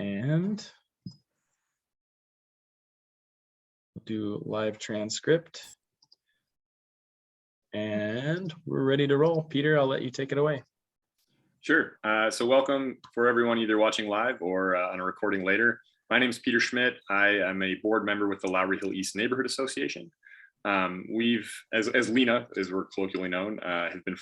And we'll do live transcript. And we're ready to roll. Peter, I'll let you take it away. Sure. So welcome for everyone either watching live or on a recording later. My name is Peter Schmidt. I am a board member with the Lowry Hill East Neighborhood Association. We've, as LHENA, as we're colloquially known, have been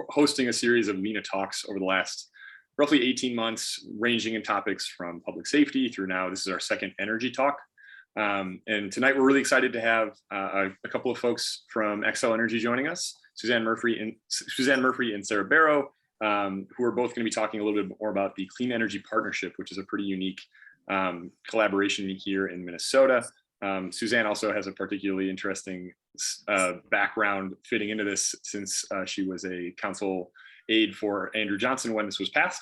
hosting a series of LHENA Talks over the last roughly 18 months, ranging in topics from public safety through now. This is our second energy talk. And tonight we're really excited to have a couple of folks from Xcel Energy joining us, Suzanne Murphy and Sara Barrow, who are both going to be talking a little bit more about the Clean Energy Partnership, which is a pretty unique collaboration here in Minnesota. Suzanne also has a particularly interesting background fitting into this, since she was a council aide for Andrew Johnson when this was passed.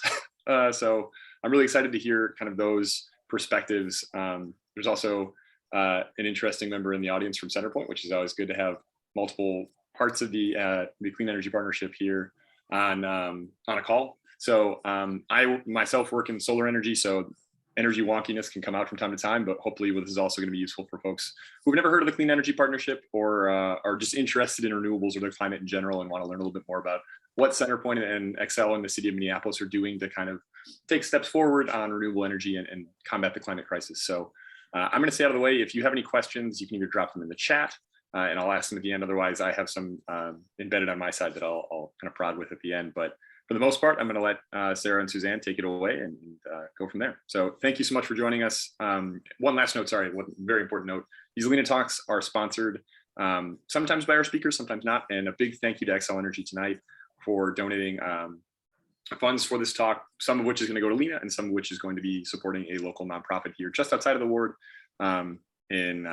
So I'm really excited to hear kind of those perspectives. There's also an interesting member in the audience from CenterPoint, which is always good to have multiple parts of the Clean Energy Partnership here on a call. So I myself work in solar energy, so energy wonkiness can come out from time to time, but hopefully this is also going to be useful for folks who've never heard of the Clean Energy Partnership or are just interested in renewables or the climate in general and want to learn a little bit more about what CenterPoint and Xcel and the City of Minneapolis are doing to kind of take steps forward on renewable energy and combat the climate crisis. So I'm going to stay out of the way. If you have any questions, you can either drop them in the chat and I'll ask them at the end. Otherwise, I have some embedded on my side that I'll kind of prod with at the end. But for the most part, I'm going to let Sara and Suzanne take it away and go from there. So thank you so much for joining us. One last note, sorry, one very important note. These LHENA Talks are sponsored sometimes by our speakers, sometimes not. And a big thank you to Xcel Energy tonight for donating funds for this talk, some of which is going to go to LHENA and some of which is going to be supporting a local nonprofit here just outside of the ward in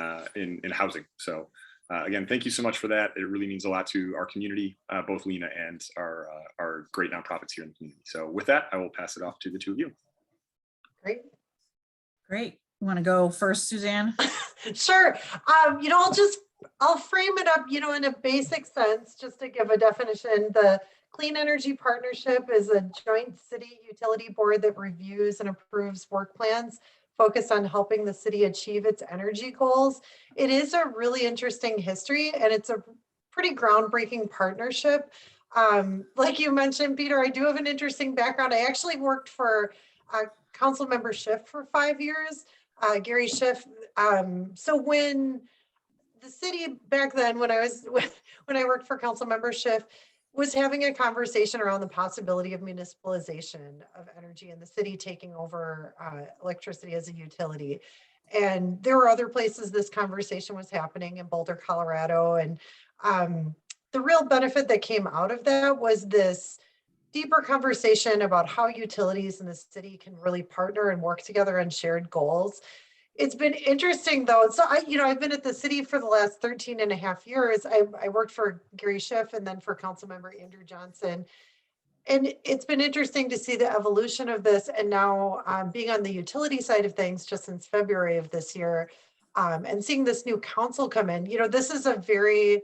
housing. So again, thank you so much for that. It really means a lot to our community, both LHENA and our great nonprofits here in the community. So with that, I will pass it off to the two of you. Great. Great. You want to go first, Suzanne? Sure. I'll frame it up, in a basic sense, just to give a definition. The Clean Energy Partnership is a joint city utility board that reviews and approves work plans focused on helping the city achieve its energy goals. It is a really interesting history and it's a pretty groundbreaking partnership. Like you mentioned, Peter, I do have an interesting background. I actually worked for Council Member Schiff for 5 years, Gary Schiff. So when the city back then, when I worked for Council Member Schiff, was having a conversation around the possibility of municipalization of energy and the city taking over electricity as a utility. And there were other places this conversation was happening in Boulder, Colorado. And the real benefit that came out of that was this deeper conversation about how utilities in the city can really partner and work together on shared goals. It's been interesting though. So I've been at the city for the last 13 and a half years. I worked for Gary Schiff and then for Councilmember Andrew Johnson. And it's been interesting to see the evolution of this. And now being on the utility side of things just since February of this year and seeing this new council come in, this is a very,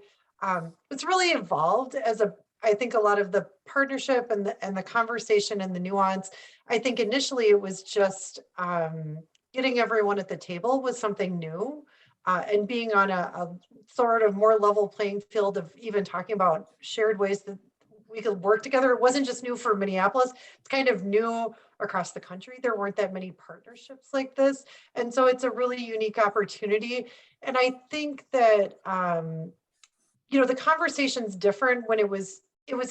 it's really evolved as I think a lot of the partnership and the conversation and the nuance. I think initially it was just, getting everyone at the table was something new and being on a sort of more level playing field of even talking about shared ways that we could work together. It wasn't just new for Minneapolis, it's kind of new across the country. There weren't that many partnerships like this. And so it's a really unique opportunity. And I think that, the conversation's different when it was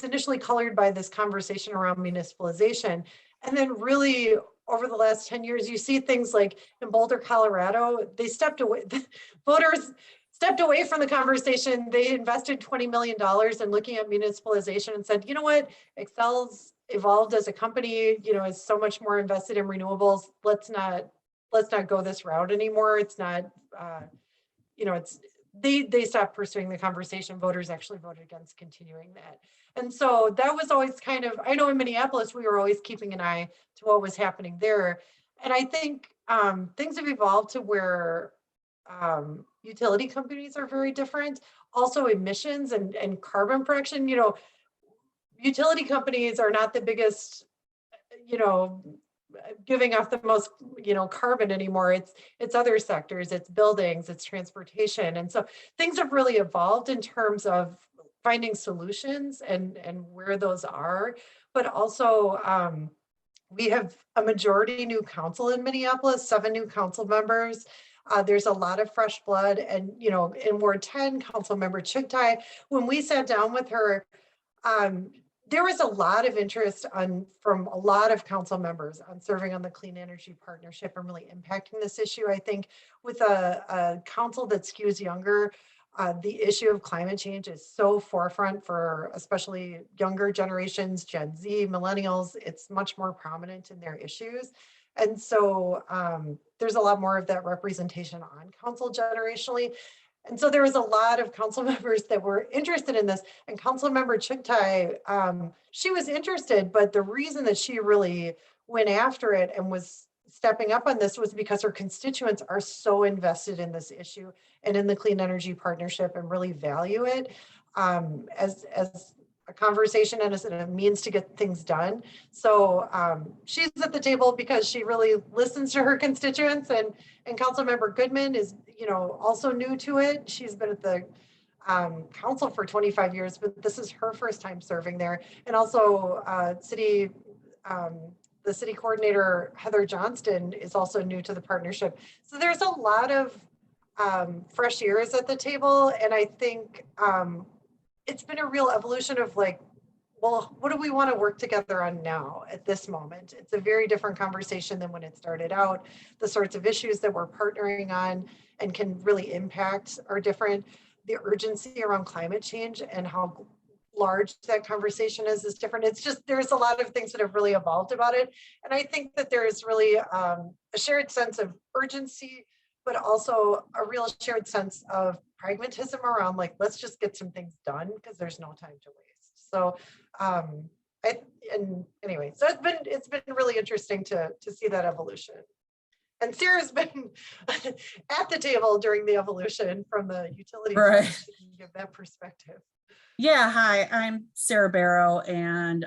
initially colored by this conversation around municipalization. And then really over the last 10 years, you see things like in Boulder, Colorado, they stepped away, voters stepped away from the conversation. They invested $20 million in looking at municipalization and said, you know what, Xcel's evolved as a company, is so much more invested in renewables. Let's not go this route anymore. It's not, they stopped pursuing the conversation. Voters actually voted against continuing that. And so that was always kind of, I know in Minneapolis, we were always keeping an eye to what was happening there. And I think things have evolved to where utility companies are very different. Also emissions and carbon production, utility companies are not the biggest, giving off the most, carbon anymore. It's other sectors, it's buildings, it's transportation. And so things have really evolved in terms of finding solutions and where those are. But also, we have a majority new council in Minneapolis, 7 new council members. There's a lot of fresh blood. And, in Ward 10, Council Member Chugtai, when we sat down with her, there was a lot of interest from a lot of council members on serving on the Clean Energy Partnership and really impacting this issue. I think with a council that skews younger, the issue of climate change is so forefront for especially younger generations, Gen Z, millennials. It's much more prominent in their issues. And so there's a lot more of that representation on council generationally. And so there was a lot of council members that were interested in this. And Council Member Chugtai, she was interested, but the reason that she really went after it and was stepping up on this was because her constituents are so invested in this issue and in the Clean Energy Partnership and really value it as a conversation and as a means to get things done. So she's at the table because she really listens to her constituents, and Councilmember Goodman is, also new to it. She's been at the council for 25 years, but this is her first time serving there. And also the city coordinator, Heather Johnston, is also new to the partnership. So there's a lot of fresh ears at the table. And I think it's been a real evolution of well, what do we want to work together on now at this moment? It's a very different conversation than when it started out. The sorts of issues that we're partnering on and can really impact are different. The urgency around climate change and how large that conversation is different. It's just, there's a lot of things that have really evolved about it. And I think that there is really a shared sense of urgency, but also a real shared sense of pragmatism around let's just get some things done because there's no time to waste. So anyway, so it's been really interesting to see that evolution. And Sarah's been at the table during the evolution from the utility. Right. She can give that perspective. Yeah, hi, I'm Sara Barrow, and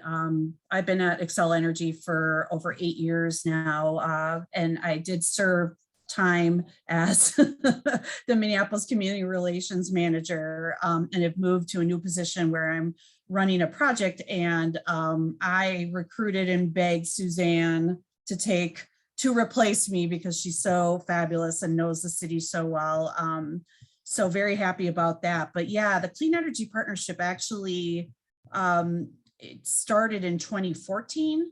I've been at Xcel Energy for over 8 years now, and I did serve time as the Minneapolis Community Relations Manager, and have moved to a new position where I'm running a project, and I recruited and begged Suzanne to replace me because she's so fabulous and knows the city so well. So very happy about that. But yeah, the Clean Energy Partnership actually, it started in 2014,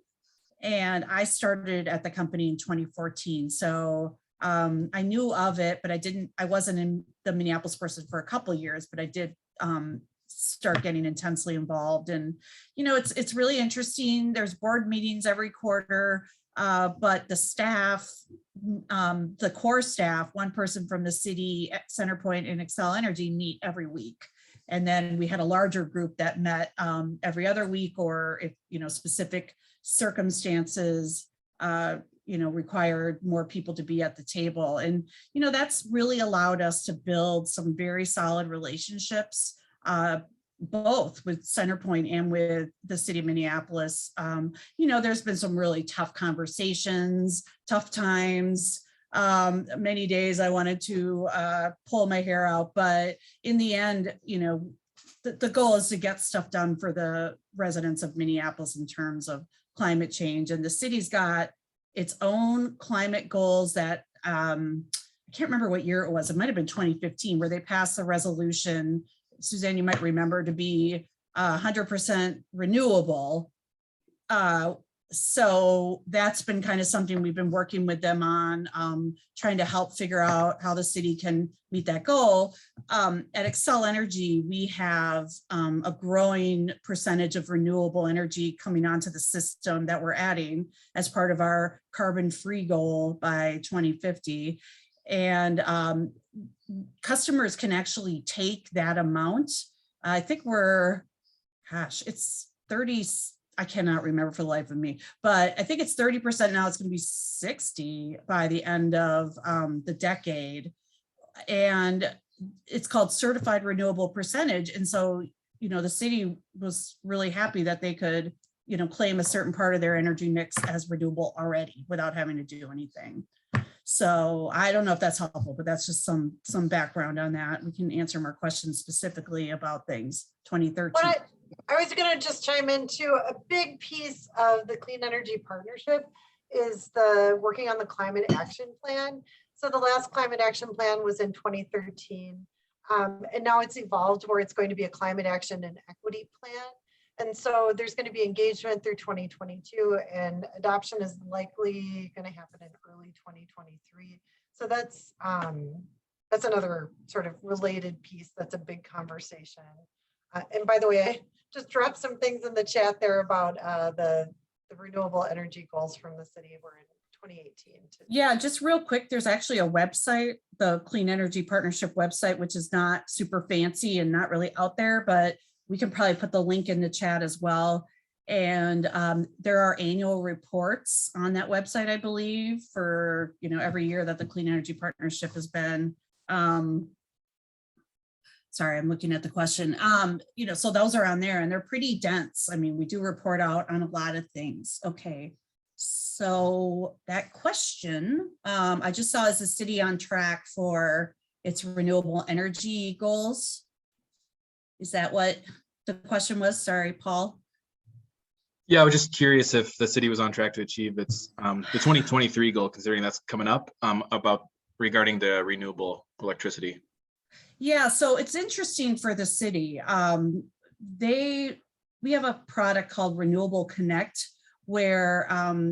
and I started at the company in 2014. So I knew of it, but I wasn't in the Minneapolis person for a couple of years, but I did start getting intensely involved. And, it's really interesting. There's board meetings every quarter. But the staff, the core staff, one person from the city at CenterPoint and Xcel Energy meet every week. And then we had a larger group that met every other week, or if, specific circumstances, required more people to be at the table. And, that's really allowed us to build some very solid relationships, both with CenterPoint and with the city of Minneapolis. There's been some really tough conversations, tough times, many days I wanted to pull my hair out, but in the end, the goal is to get stuff done for the residents of Minneapolis in terms of climate change. And the city's got its own climate goals that I can't remember what year it was. It might've been 2015, where they passed the resolution, Suzanne, you might remember, to be 100% renewable. So that's been kind of something we've been working with them on, trying to help figure out how the city can meet that goal. At Xcel Energy, we have a growing percentage of renewable energy coming onto the system that we're adding as part of our carbon-free goal by 2050. And customers can actually take that amount. I think it's 30, I cannot remember for the life of me, but I think it's 30% now. It's going to be 60 by the end of the decade. And it's called certified renewable percentage. And so, the city was really happy that they could, claim a certain part of their energy mix as renewable already without having to do anything. So I don't know if that's helpful, but that's just some background on that. We can answer more questions specifically about things. 2013. I was going to just chime into a big piece of the Clean Energy Partnership is the working on the climate action plan. So the last climate action plan was in 2013. And now it's evolved where it's going to be a climate action and equity plan. And so there's going to be engagement through 2022 and adoption is likely going to happen in early 2023. So that's another sort of related piece. That's a big conversation. And by the way, I just dropped some things in the chat there about the renewable energy goals from the city. We're in 2018. Yeah, just real quick, there's actually a website, the Clean Energy Partnership website, which is not super fancy and not really out there, but we can probably put the link in the chat as well. And there are annual reports on that website, I believe, for every year that the Clean Energy Partnership has been. Sorry, I'm looking at the question. So those are on there and they're pretty dense. I mean, we do report out on a lot of things. Okay, so that question, I just saw, is the city on track for its renewable energy goals? Is that what the question was? Sorry, Paul. Yeah, I was just curious if the city was on track to achieve its the 2023 goal, considering that's coming up, about regarding the renewable electricity. Yeah, so it's interesting for the city. We have a product called Renewable Connect, where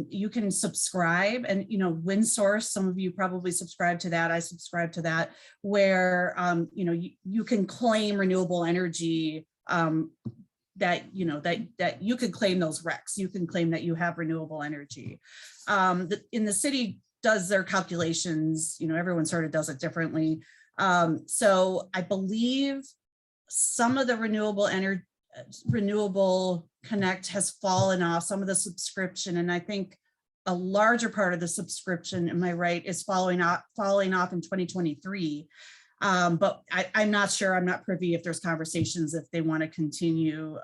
you can subscribe, and WindSource, some of you probably subscribe to that. I subscribe to that, where you can claim renewable energy, that you could claim those RECs. You can claim that you have renewable energy. In the city does their calculations, everyone sort of does it differently. So I believe some of the renewable connect has fallen off, some of the subscription, and I think a larger part of the subscription, am I right, is falling off in 2023. But I'm not sure, I'm not privy if there's conversations if they want to continue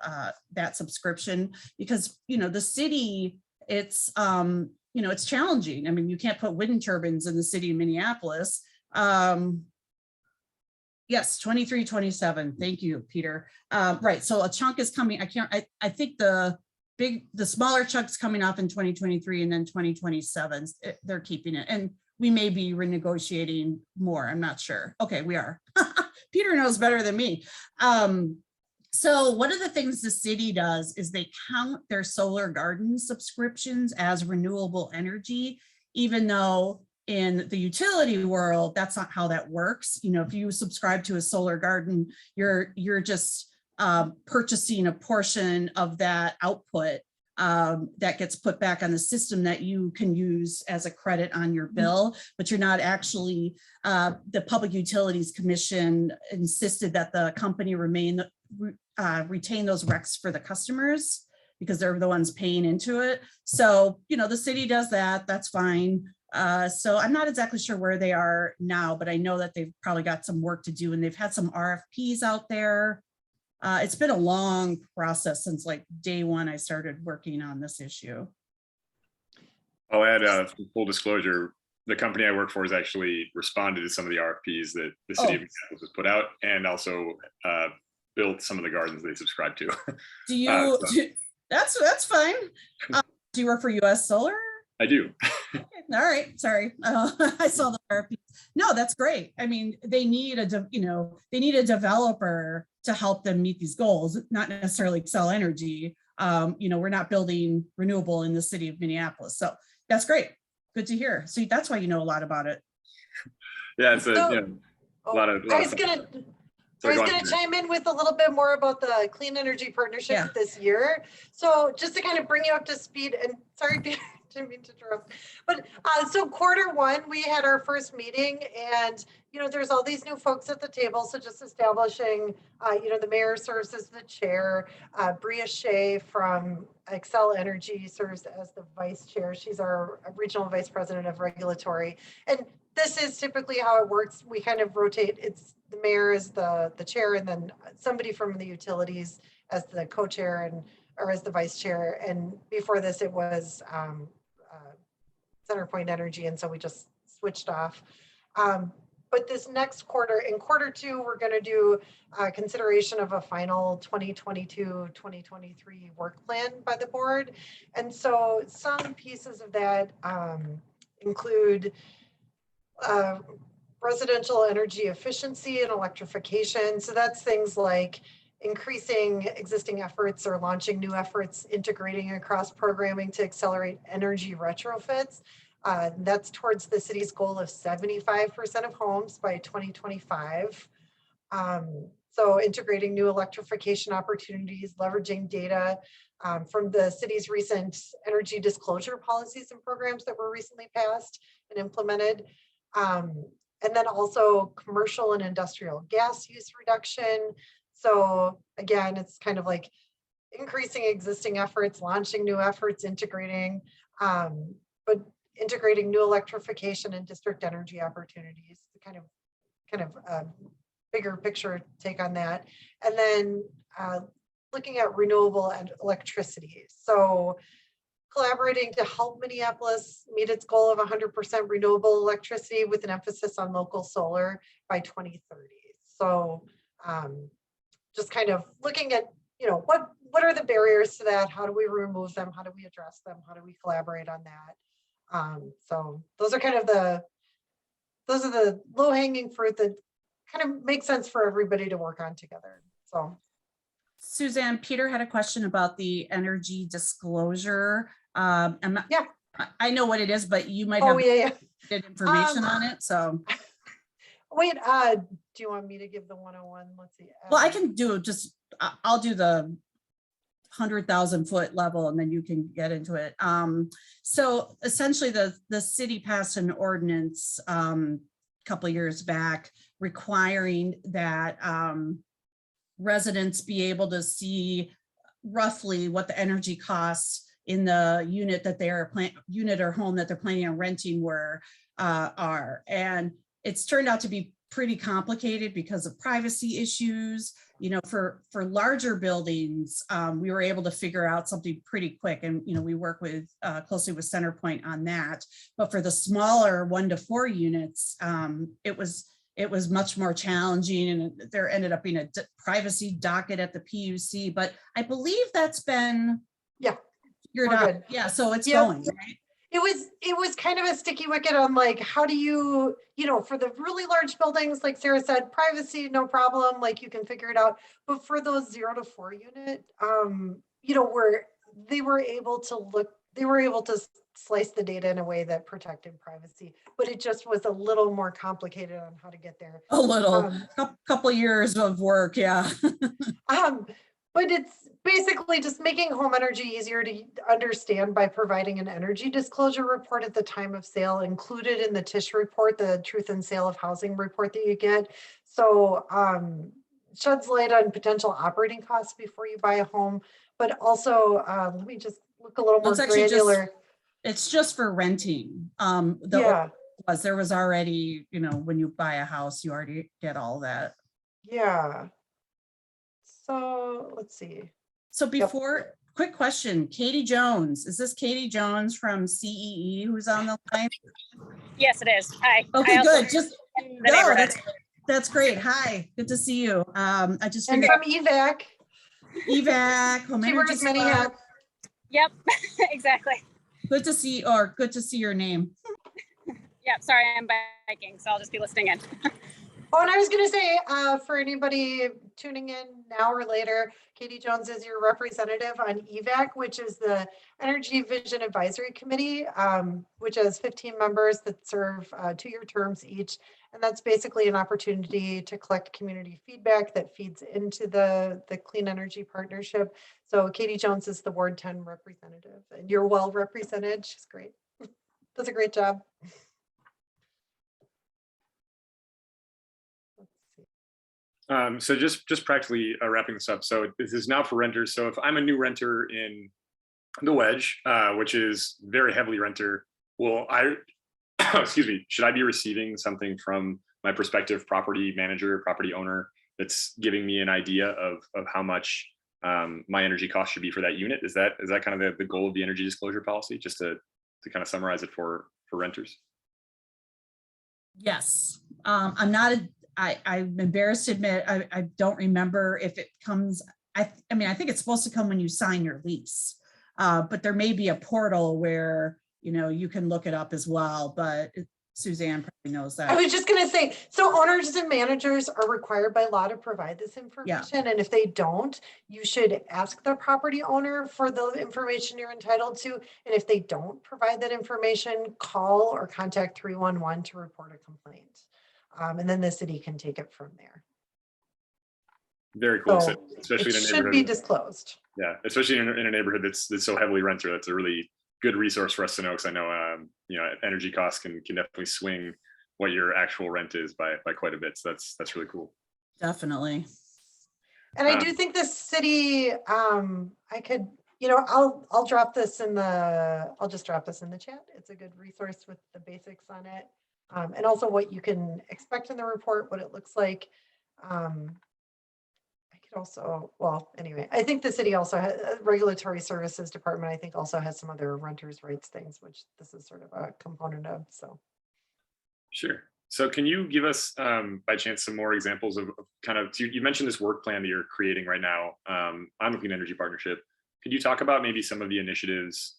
that subscription, because the city, it's it's challenging. I mean, you can't put wind turbines in the city of Minneapolis. Yes, 23, 27. Thank you, Peter. Right. So a chunk is coming. I think the smaller chunks coming off in 2023 and then 2027, they're keeping it. And we may be renegotiating more. I'm not sure. Okay, we are. Peter knows better than me. So one of the things the city does is they count their solar garden subscriptions as renewable energy, even though in the utility world, that's not how that works. If you subscribe to a solar garden, you're just purchasing a portion of that output that gets put back on the system that you can use as a credit on your bill, but you're not actually, the Public Utilities Commission insisted that the company retain those RECs for the customers because they're the ones paying into it. So, the city does that, that's fine. So I'm not exactly sure where they are now, but I know that they've probably got some work to do and they've had some RFPs out there. It's been a long process since like day one I started working on this issue. I'll add full disclosure. The company I work for has actually responded to some of the RFPs that the city of Minneapolis has put out, and also built some of the gardens they subscribe to. Do you? That's fine. Do you work for US Solar? I do. Okay, all right, sorry. I saw the RFP. No, that's great. I mean, they need a developer to help them meet these goals, not necessarily Xcel Energy. We're not building renewable in the city of Minneapolis. So that's great. Good to hear. So that's why you know a lot about it. Yeah, it's a lot of. I was going to chime in with a little bit more about the Clean Energy Partnership this year. So just to kind of bring you up to speed, and sorry, Peter, didn't mean to interrupt, but so Q1, we had our first meeting, and there's all these new folks at the table. So just establishing, the mayor serves as the chair. Bria Shea from Xcel Energy serves as the vice chair. She's our regional vice president of regulatory. And this is typically how it works. We kind of rotate. It's the mayor is the chair, and then somebody from the utilities as the co-chair, and or as the vice chair. And before this, it was CenterPoint Energy. And so we just switched off. But this next quarter, in quarter two, we're going to do consideration of a final 2022-2023 work plan by the board. And so some pieces of that include residential energy efficiency and electrification. So that's things like increasing existing efforts or launching new efforts, integrating across programming to accelerate energy retrofits. That's towards the city's goal of 75% of homes by 2025. So integrating new electrification opportunities, leveraging data from the city's recent energy disclosure policies and programs that were recently passed and implemented. And then also commercial and industrial gas use reduction. So again, it's kind of like increasing existing efforts, launching new efforts, integrating, but integrating new electrification and district energy opportunities, kind of bigger picture take on that. And then looking at renewable and electricity. So collaborating to help Minneapolis meet its goal of 100% renewable electricity with an emphasis on local solar by 2030. So just kind of looking at, what are the barriers to that? How do we remove them? How do we address them? How do we collaborate on that? So those are kind of the low hanging fruit that kind of make sense for everybody to work on together. So Suzanne, Peter had a question about the energy disclosure. Yeah, I know what it is, but you might have good information on it. So wait, do you want me to give the 101? Let's see. Well, I can do I'll do the 100,000 foot level and then you can get into it. So essentially the city passed an ordinance a couple of years back requiring that residents be able to see roughly what the energy costs in the unit that they're unit or home that they're planning on renting are. And it's turned out to be pretty complicated because of privacy issues. For larger buildings, we were able to figure out something pretty quick, and we work with closely with CenterPoint on that. But for the smaller 1 to 4 units, it was much more challenging, and there ended up being a privacy docket at the PUC. But I believe that's been figured out. Good. Yeah, so it's going right. It was kind of a sticky wicket on like, how do you, for the really large buildings, like Sarah said, privacy, no problem, like you can figure it out. But for those 0 to 4 unit, where they were able to slice the data in a way that protected privacy, but it just was a little more complicated on how to get there. A little, couple years of work, yeah. But it's basically just making home energy easier to understand by providing an energy disclosure report at the time of sale included in the TISH report, the Truth and Sale of Housing report that you get. So sheds light on potential operating costs before you buy a home, but also let me just look a little more granular. It's just for renting. There was already, when you buy a house, you already get all that. Yeah. So let's see. So quick question, Katie Jones. Is this Katie Jones from CEE who's on the line? Yes, it is. Hi. Okay, good. That's great. Hi, good to see you. I just figured from EVAC. Home Energy many hats. Yep, exactly. Good to see your name. Yep, sorry, I'm biking, so I'll just be listening in. Oh, and I was going to say, for anybody tuning in now or later, Katie Jones is your representative on EVAC, which is the Energy Vision Advisory Committee, which has 15 members that serve 2-year terms each. And that's basically an opportunity to collect community feedback that feeds into the Clean Energy Partnership. So Katie Jones is the Ward 10 representative, and you're well represented. She's great. Does a great job. So just practically wrapping this up. So this is now for renters. So if I'm a new renter in the Wedge, which is very heavily renter, should I be receiving something from my prospective property manager, property owner, that's giving me an idea of how much my energy cost should be for that unit. Is that kind of the goal of the energy disclosure policy, just to kind of summarize it for renters? Yes. I'm embarrassed to admit, I don't remember if it comes, I mean, I think it's supposed to come when you sign your lease, but there may be a portal where, you can look it up as well, but Suzanne probably knows that. I was just going to say, so owners and managers are required by law to provide this information. And if they don't, you should ask the property owner for the information you're entitled to. And if they don't provide that information, call or contact 311 to report a complaint. And then the city can take it from there. Very cool. So especially it in a should neighborhood, be disclosed. Yeah, especially in a neighborhood that's so heavily renter. That's a really good resource for us to know, because I know energy costs can definitely swing what your actual rent is by quite a bit. So that's really cool. Definitely. And I do think the city, I could, I'll drop this I'll just drop this in the chat. It's a good resource with the basics on it. And also what you can expect in the report, what it looks like. I could also, well, anyway, I think the city also has a regulatory services department. I think also has some other renters' rights things, which this is sort of a component of. So, sure. So, can you give us, by chance, some more examples of kind of? You mentioned this work plan that you're creating right now on the Clean Energy Partnership. Could you talk about maybe some of the initiatives?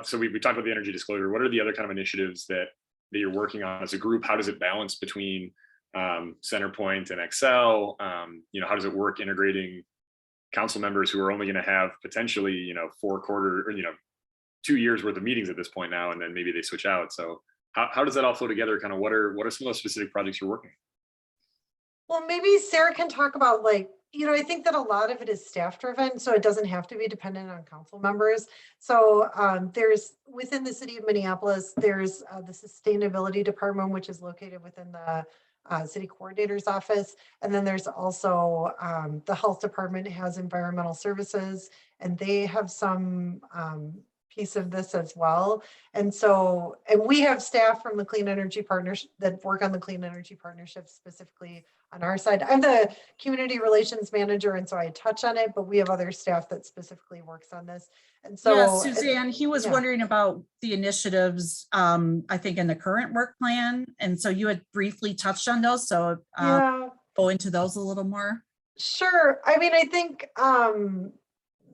So we talked about the energy disclosure. What are the other kind of initiatives that you're working on as a group? How does it balance between CenterPoint and Xcel? How does it work integrating council members who are only going to have potentially 2 years worth of meetings at this point now, and then maybe they switch out? So how does that all flow together? Kind of what are some of those specific projects you're working on? Well, maybe Sara can talk about I think that a lot of it is staff driven, so it doesn't have to be dependent on council members. So there's within the city of Minneapolis, there's the sustainability department, which is located within the city coordinator's office. And then there's also the health department has environmental services, and they have some piece of this as well. And so, and we have staff from the Clean Energy Partnership that work on the Clean Energy Partnership specifically on our side. I'm the community relations manager, and so I touch on it, but we have other staff that specifically works on this. And so, yeah, Suzanne, he was wondering about the initiatives, I think in the current work plan. And so you had briefly touched on those. So go into those a little more. Sure. I mean, I think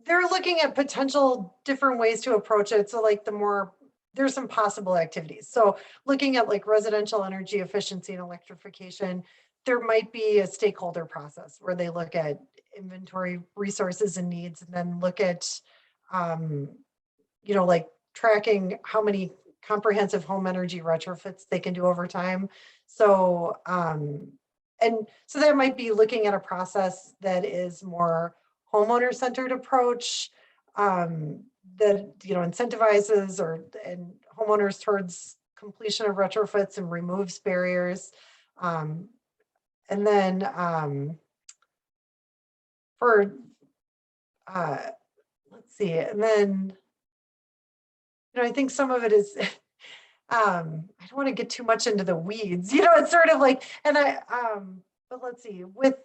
they're looking at potential different ways to approach it. So there's some possible activities. So looking at residential energy efficiency and electrification, there might be a stakeholder process where they look at inventory resources and needs, and then look at, tracking how many comprehensive home energy retrofits they can do over time. So, and so that might be looking at a process that is more homeowner centered approach that, incentivizes and homeowners towards completion of retrofits and removes barriers. And then let's see, and then, I think some of it is, I don't want to get too much into the weeds, it's sort of but let's see, with,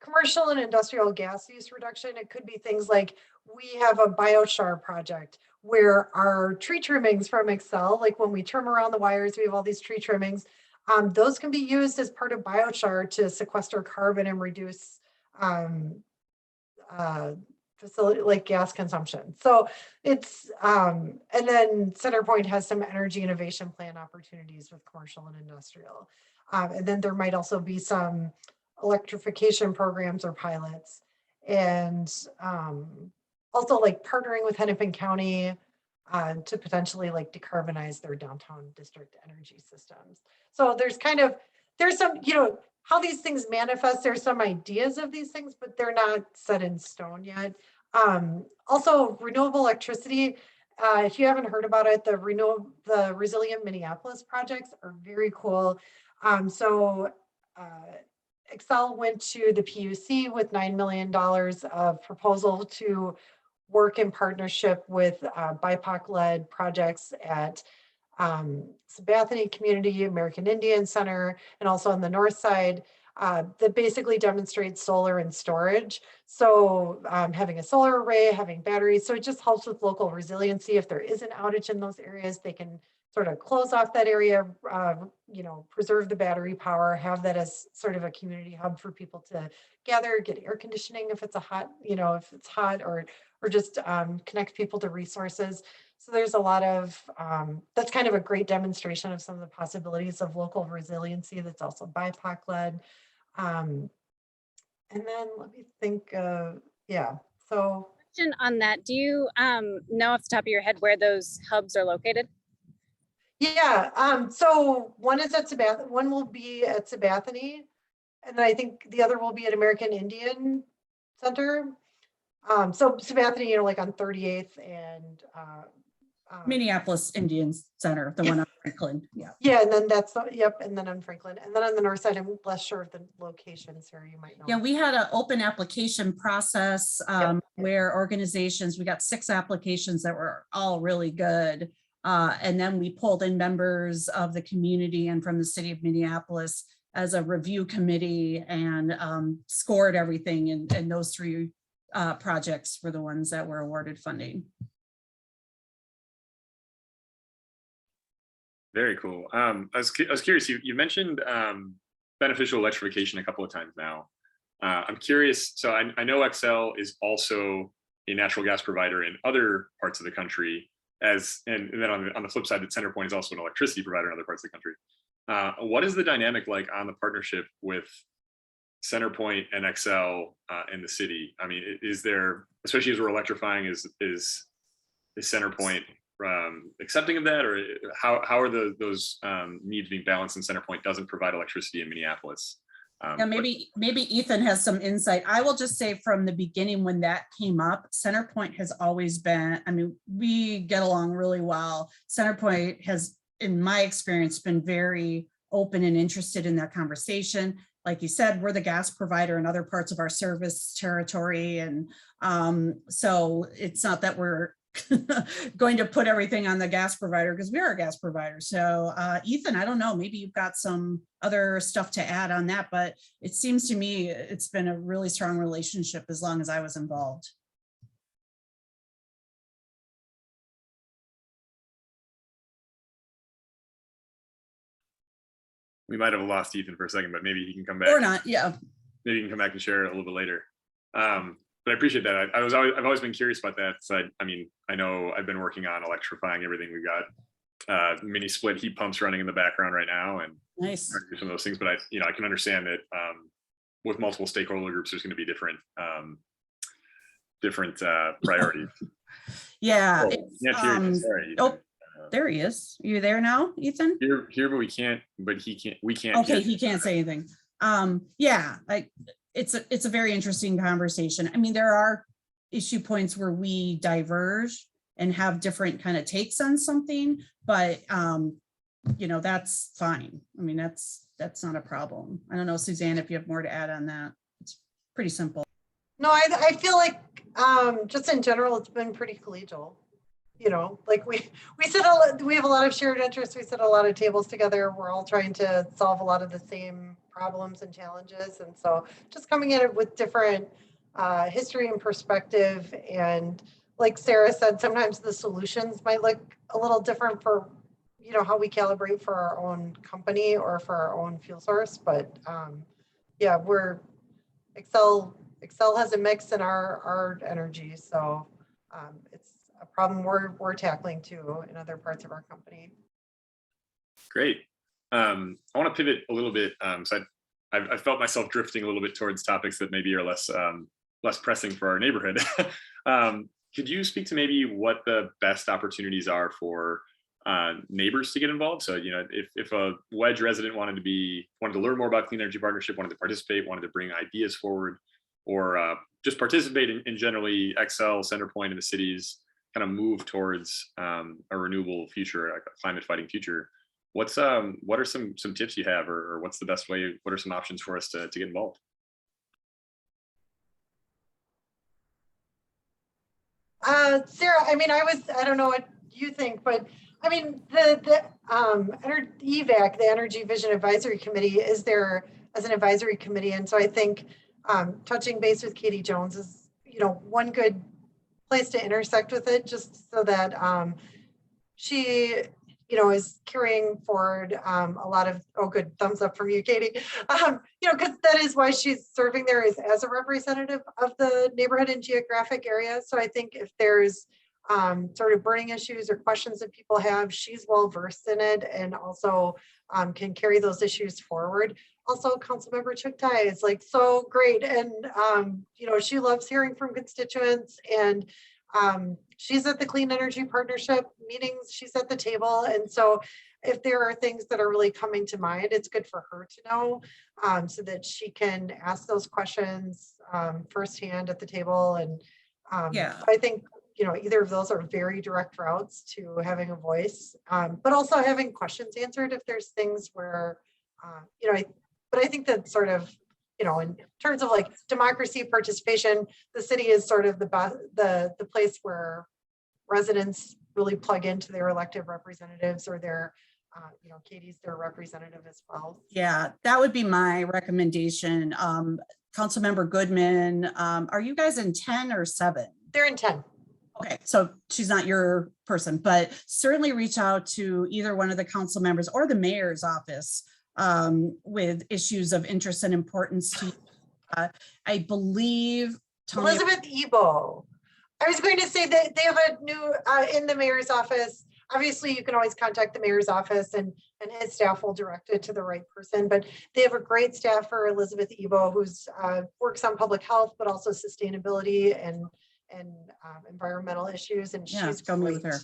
commercial and industrial gas use reduction, it could be things like we have a biochar project where our tree trimmings from Xcel, when we trim around the wires, we have all these tree trimmings. Those can be used as part of biochar to sequester carbon and reduce facility gas consumption. So it's and then CenterPoint has some energy innovation plan opportunities with commercial and industrial. And then there might also be some electrification programs or pilots, and also partnering with Hennepin County to potentially decarbonize their downtown district energy systems. So there's some, how these things manifest, there's some ideas of these things, but they're not set in stone yet. Also renewable electricity, if you haven't heard about it, the Resilient Minneapolis projects are very cool. Xcel went to the PUC with $9 million of proposal to work in partnership with BIPOC-led projects at Sabathani Community, American Indian Center, and also on the north side. that basically demonstrates solar and storage. So having a solar array, having batteries, so it just helps with local resiliency. If there is an outage in those areas, they can sort of close off that area, you know, preserve the battery power, have that as sort of a community hub for people to gather, get air conditioning if it's a hot, you know, if it's hot, or just connect people to resources. So there's a lot of, that's kind of a great demonstration of some of the possibilities of local resiliency that's also BIPOC led. And then let me think, yeah, so. Question on that, do you know off the top of your head where those hubs are located? Yeah, so one is at Sabathani, one will be at Sabathani, and then I think the other will be at American Indian Center. So Sabathani, you know, like on 38th and Minneapolis Indian Center, the one on Franklin. Yeah. yeah, and then that's yep, and then on Franklin, and then on the north side, I'm less sure of the location, Sarah, you might know. Yeah, we had an open application process where organizations, we got 6 applications that were all really good. And then we pulled in members of the community and from the city of Minneapolis as a review committee and scored everything. And those 3 projects were the ones that were awarded funding. Very cool. I was curious, you mentioned beneficial electrification a couple of times now. I'm curious, so I know Xcel is also a natural gas provider in other parts of the country, and then on the flip side, that CenterPoint is also an electricity provider in other parts of the country. What is the dynamic like on the partnership with CenterPoint and Xcel in the city? I mean, is there, especially as we're electrifying, is CenterPoint accepting of that, or how are those needs being balanced, and CenterPoint doesn't provide electricity in Minneapolis? Yeah, maybe Ethan has some insight. I will just say from the beginning when that came up, CenterPoint has always been, I mean, we get along really well. CenterPoint has, in my experience, been very open and interested in that conversation. Like you said, we're the gas provider in other parts of our service territory. And so it's not that we're going to put everything on the gas provider, because we are a gas provider. So Ethan, I don't know, maybe you've got some other stuff to add on that, but it seems to me it's been a really strong relationship as long as I was involved. We might have lost Ethan for a second, but maybe he can come back. Or not, yeah. Maybe you can come back and share it a little bit later. But I appreciate that. I've always been curious about that. So I mean, I know I've been working on electrifying everything. We've got mini split heat pumps running in the background right now, and nice. Do some of those things. But I can understand that with multiple stakeholder groups, there's going to be different priorities. Yeah. Oh, there he is. You there now, Ethan? Here, but we can't. But he can't. We can't. Okay, he can't say anything. Yeah, it's a very interesting conversation. I mean, there are issue points where we diverge and have different kind of takes on something, but you know, that's fine. I mean, that's not a problem. I don't know, Suzanne, if you have more to add on that. It's pretty simple. No, I feel like just in general, it's been pretty collegial. You know, like we have a lot of shared interests. We sit at a lot of tables together. We're all trying to solve a lot of the same problems and challenges. And so just coming at it with different history and perspective. And like Sara said, sometimes the solutions might look a little different for, you know, how we calibrate for our own company or for our own fuel source. But yeah, Xcel has a mix in our energy. So it's a problem we're tackling too in other parts of our company. Great. I want to pivot a little bit. So I felt myself drifting a little bit towards topics that maybe are less pressing for our neighborhood. Could you speak to maybe what the best opportunities are for neighbors to get involved? So, you know, if a Wedge resident wanted to learn more about Clean Energy Partnership, wanted to participate, wanted to bring ideas forward, or just participate in generally Xcel, CenterPoint, and the city's kind of move towards a renewable future, a climate fighting future, what are some tips you have, or what's the best way? What are some options for us to get involved? Sara, I mean, I don't know what you think, but I mean, the EVAC, the Energy Vision Advisory Committee, is there as an advisory committee. And so I think touching base with Katie Jones is, one good place to intersect with it, just so that she, is carrying forward a lot of, oh, good, thumbs up from you, Katie. Because that is why she's serving there as a representative of the neighborhood and geographic area. So I think if there's sort of burning issues or questions that people have, she's well versed in it, and also can carry those issues forward. Also, Councilmember Chuktai is like so great, and she loves hearing from constituents, and she's at the Clean Energy Partnership meetings, she's at the table. And so if there are things that are really coming to mind, it's good for her to know, so that she can ask those questions firsthand at the table. And I think, either of those are very direct routes to having a voice, but also having questions answered if there's things where, but I think that sort of, in terms of like democracy participation, the city is sort of the place where residents really plug into their elected representatives, or their, Katie's their representative as well. Yeah, that would be my recommendation. Councilmember Goodman, are you guys in 10 or 7? They're in 10. Okay, so she's not your person, but certainly reach out to either one of the council members or the mayor's office with issues of interest and importance to you. I believe Elizabeth Ebo. I was going to say that they have a new in the mayor's office. Obviously, you can always contact the mayor's office, and his staff will direct it to the right person. But they have a great staffer, Elizabeth Ebo, who's works on public health, but also sustainability and environmental issues, and she's go meet with great. her.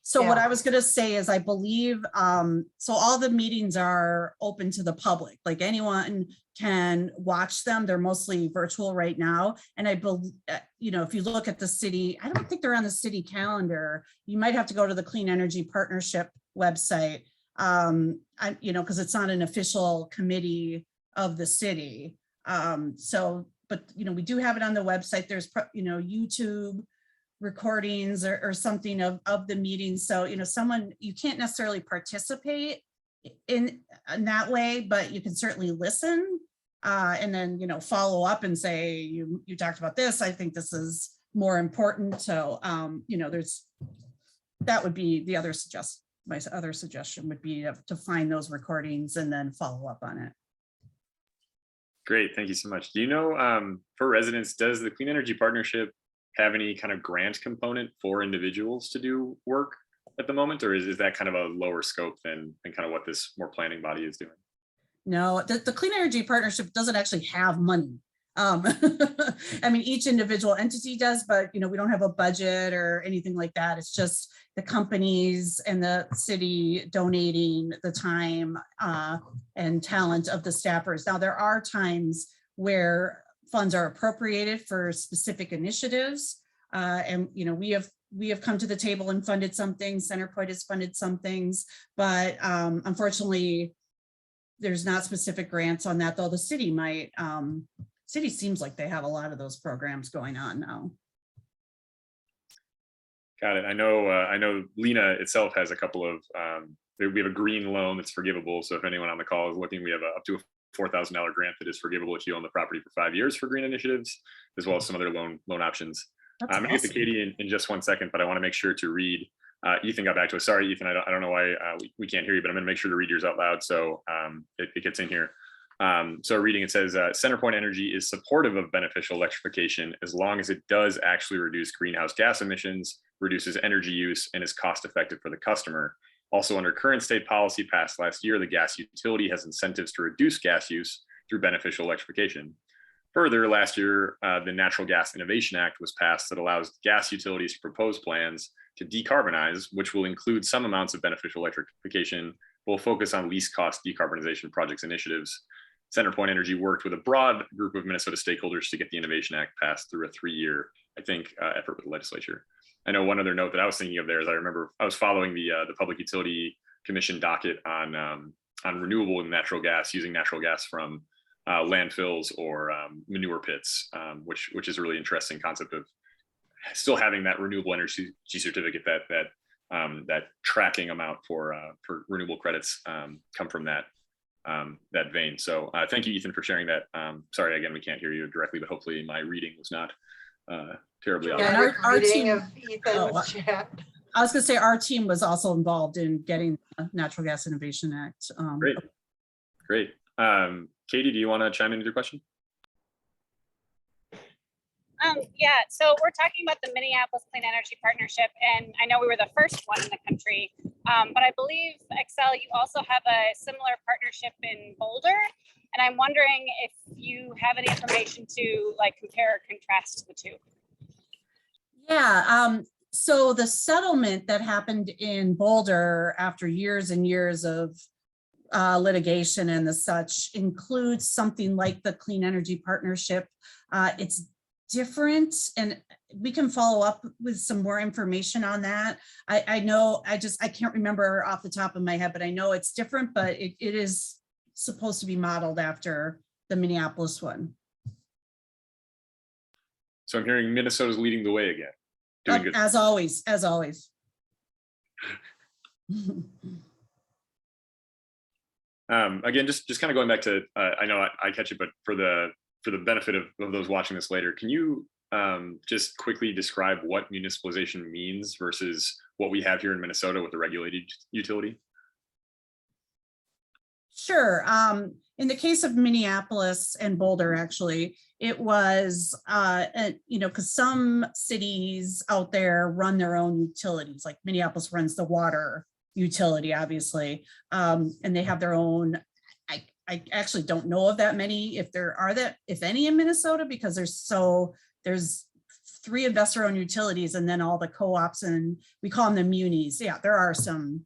So what I was going to say is, I believe, so all the meetings are open to the public, like anyone can watch them. They're mostly virtual right now. And I believe, if you look at the city, I don't think they're on the city calendar. You might have to go to the Clean Energy Partnership website, because it's not an official committee of the city. But we do have it on the website. There's, YouTube recordings or something of the meeting. So, you can't necessarily participate in that way, but you can certainly listen and then, follow up and say, you talked about this. I think this is more important. So, that would be the other my other suggestion would be to find those recordings and then follow up on it. Great, thank you so much. Do you know, for residents, does the Clean Energy Partnership have any kind of grant component for individuals to do work at the moment, or is that kind of a lower scope than kind of what this more planning body is doing? No, the Clean Energy Partnership doesn't actually have money. I mean, each individual entity does, but we don't have a budget or anything like that. It's just the companies and the city donating the time and talent of the staffers. Now, there are times where funds are appropriated for specific initiatives, and we have come to the table and funded some things. CenterPoint has funded some things, but unfortunately, there's not specific grants on that. Though the city might. City seems like they have a lot of those programs going on now. Got it. I know LHENA itself has a couple of, we have a green loan that's forgivable. So if anyone on the call is looking, we have up to a $4,000 grant that is forgivable if you own the property for 5 years for green initiatives, as well as some other loan options. I'm gonna get to Katie in just 1 second, but I want to make sure to read. Ethan got back to us. Sorry, Ethan, I don't know why we can't hear you, but I'm gonna make sure to read yours out loud so it gets in here. So reading, it says, CenterPoint Energy is supportive of beneficial electrification as long as it does actually reduce greenhouse gas emissions, reduces energy use, and is cost effective for the customer. Also, under current state policy passed last year, the gas utility has incentives to reduce gas use through beneficial electrification. Further, last year, the Natural Gas Innovation Act was passed that allows gas utilities to propose plans to decarbonize, which will include some amounts of beneficial electrification, but will focus on least cost decarbonization projects initiatives. CenterPoint Energy worked with a broad group of Minnesota stakeholders to get the Innovation Act passed through a 3-year, effort with the legislature. I know one other note that I was thinking of there is I remember I was following the Public Utility Commission docket on renewable and natural gas, using natural gas from landfills or manure pits, which is a really interesting concept of still having that renewable energy certificate, that tracking amount for renewable credits come from that. that vein. So thank you, Ethan, for sharing that. Sorry, again, we can't hear you directly, but hopefully my reading was not terribly Yeah, obvious. and our reading team- of Ethan's chat. I was gonna say our team was also involved in getting the Natural Gas Innovation Act. Great. Katie, do you want to chime in with your question? Yeah, so we're talking about the Minneapolis Clean Energy Partnership, and I know we were the first one in the country, but I believe, Xcel, you also have a similar partnership in Boulder, and I'm wondering if you have any information to like compare or contrast the two. Yeah, so the settlement that happened in Boulder after years and years of litigation and the such includes something like the Clean Energy Partnership. It's different, and we can follow up with some more information on that. I know, I can't remember off the top of my head, but I know it's different, but it is supposed to be modeled after the Minneapolis one. So I'm hearing Minnesota's leading the way again. Doing good. As always. Again, just kind of going back to, I know I catch it, but for the benefit of those watching this later, can you just quickly describe what municipalization means versus what we have here in Minnesota with the regulated utility? Sure. In the case of Minneapolis and Boulder, actually, it was, because some cities out there run their own utilities, like Minneapolis runs the water utility, obviously, and they have their own. I actually don't know of that many, if any in Minnesota, because there's 3 investor-owned utilities and then all the co-ops, and we call them the munis. Yeah, there are some